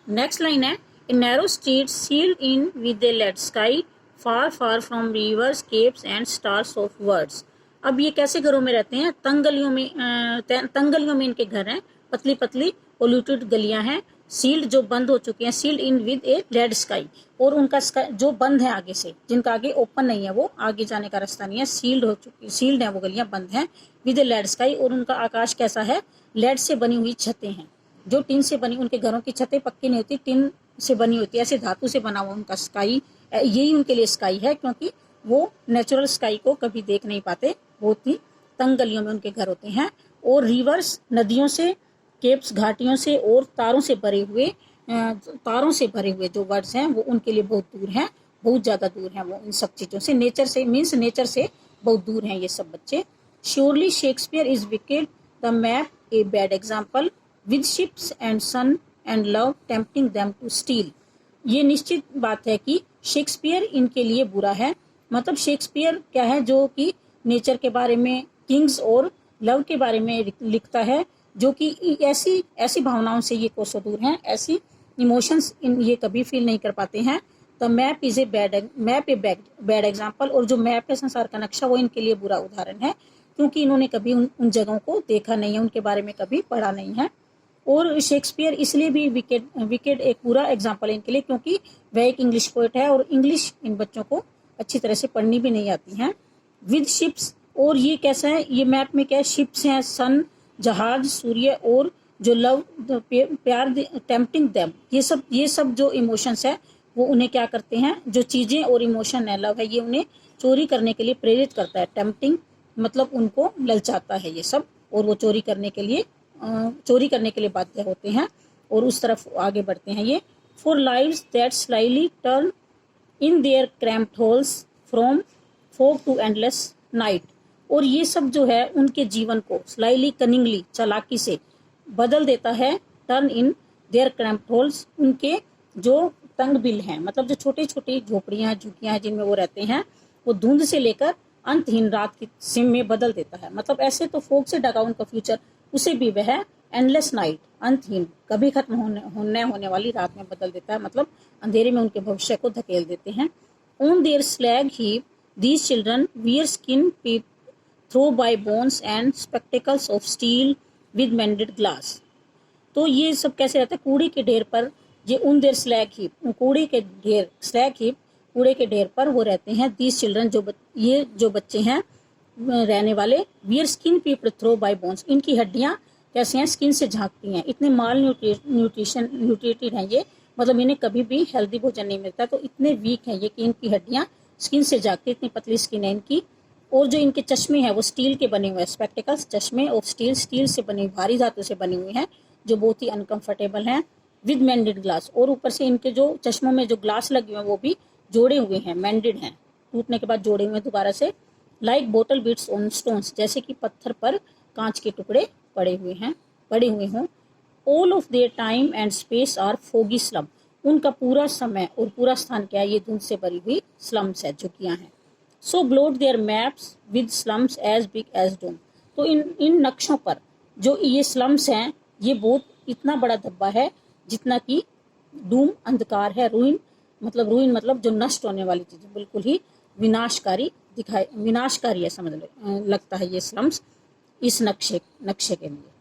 Next line है, a narrow street sealed in with a lead sky far far from rivers capes and stars of words. अब ये कैसे घरों में रहते हैं? तंग गलियों में इनके घर हैं, पतली पतली पोल्यूटेड गलियां हैं, सील्ड जो बंद हो चुकी हैं, sealed in with a red sky, और उनका स्काई जो बंद है आगे से, जिनका आगे ओपन नहीं है, वो आगे जाने का रास्ता नहीं है, सील्ड हो चुकी, सील्ड है वो गलियां, बंद हैं, विद ए लेड स्काई, और उनका आकाश कैसा है? लेड से बनी हुई छतें हैं, जो टिन से बनी, उनके घरों की छतें पक्की नहीं होती, टिन से बनी होती है, ऐसे धातु से बना हुआ उनका स्काई, यही उनके लिए स्काई है, क्योंकि वो नेचुरल स्काई को कभी देख नहीं पाते, बहुत ही तंग गलियों में उनके घर होते हैं। और रिवर्स नदियों से, केप्स घाटियों से, और तारों से भरे हुए जो वर्ड्स हैं वो उनके लिए बहुत दूर हैं, बहुत ज़्यादा दूर हैं वो इन सब चीज़ों से, नेचर से, मीन्स नेचर से बहुत दूर हैं ये सब बच्चे। Surely Shakespeare is wicked the map a bad example with ships and sun and love tempting them to steal. ये निश्चित बात है कि शेक्सपियर इनके लिए बुरा है। मतलब शेक्सपियर क्या है? जो कि नेचर के बारे में, किंग्स और लव के बारे में लिखता है, जो कि ऐसी भावनाओं से ये कोसों दूर हैं, ऐसी इमोशंस ये कभी फील नहीं कर पाते हैं। The map is a bad example, और जो मैप है संसार का नक्शा, वो इनके लिए बुरा उदाहरण है, क्योंकि इन्होंने कभी उन जगहों को देखा नहीं है, उनके बारे में कभी पढ़ा नहीं है। और शेक्सपियर इसलिए भी विकेड एक बुरा एग्जाम्पल है इनके लिए, क्योंकि वह एक इंग्लिश पोएट है, और इंग्लिश इन बच्चों को अच्छी तरह से पढ़नी भी नहीं आती है। विद शिप्स, और ये कैसा है? ये मैप में क्या है? शिप्स हैं, सन, जहाज, सूर्य, और जो लव, प्यार, टेम्पटिंग देम, ये सब जो इमोशंस है वो उन्हें क्या करते हैं? जो चीजें और इमोशन है, लव है, ये उन्हें चोरी करने के लिए प्रेरित करता है। टेम्पटिंग मतलब उनको ललचाता है ये सब, और वो चोरी करने के लिए बाध्य होते हैं, और उस तरफ आगे बढ़ते हैं ये। For lives that slyly turn in their cramped holes from fog to endless night, और ये सब जो है उनके जीवन को स्लाइली, कनिंगली, चालाकी से बदल देता है। Turn in their cramped holes, उनके जो तंग बिल हैं, मतलब जो छोटी छोटी झोपड़ियां, झुग्गियां हैं जिनमें वो रहते हैं, वो धुंध से लेकर अंतहीन रात की सिम में बदल देता है। मतलब ऐसे तो फोग से ढका उनका फ्यूचर, उसे भी वह एंडलेस नाइट, अंतहीन, कभी खत्म होने वाली रात में बदल देता है। मतलब अंधेरे में उनके भविष्य को धकेल देते हैं। On their slag heap these children wear skin peep through by bones and spectacles of steel with mended glass। तो ये सब कैसे रहता है? कूड़े के ढेर पर, ये उन देर स्लैग हीप, कूड़े के ढेर पर वो रहते हैं। these children, जो बच्चे हैं रहने वाले, wear skin peeped through by bones, इनकी हड्डियां कैसे हैं? स्किन से झांकती हैं। इतने माल न्यूट्रिटेड हैं ये, मतलब इन्हें कभी भी हेल्दी भोजन नहीं मिलता, तो इतने वीक हैं ये कि इनकी हड्डियां स्किन से जागती, इतनी पतली स्किन है इनकी। और जो इनके चश्मे हैं वो स्टील के बने हुए हैं, स्पेक्टिकल्स, चश्मे ऑफ स्टील से बने हुए, भारी धातु से बने हुए हैं, जो बहुत ही अनकंफर्टेबल हैं। विद मेंडेड ग्लास, और ऊपर से इनके जो चश्मों में जो ग्लास लगे हुए हैं वो भी जोड़े हुए हैं, मेंडेड हैं, टूटने के बाद जोड़े हुए हैं दोबारा से। Like bottle beats on stones, जैसे कि पत्थर पर कांच के टुकड़े पड़े हुए हों। All of their time and space are foggy slum, उनका पूरा समय और पूरा स्थान क्या है? ये धुंध से भरी हुई स्लम्स है, झुग्गियां हैं। So blowed their maps with slums as big as doom, तो इन नक्शों पर जो ये स्लम्स हैं, ये बहुत इतना बड़ा धब्बा है जितना कि डूम अंधकार है, रुइन मतलब जो नष्ट होने वाली चीज, बिल्कुल ही विनाशकारी है, समझ लगता है ये स्लम्स इस नक्शे के लिए।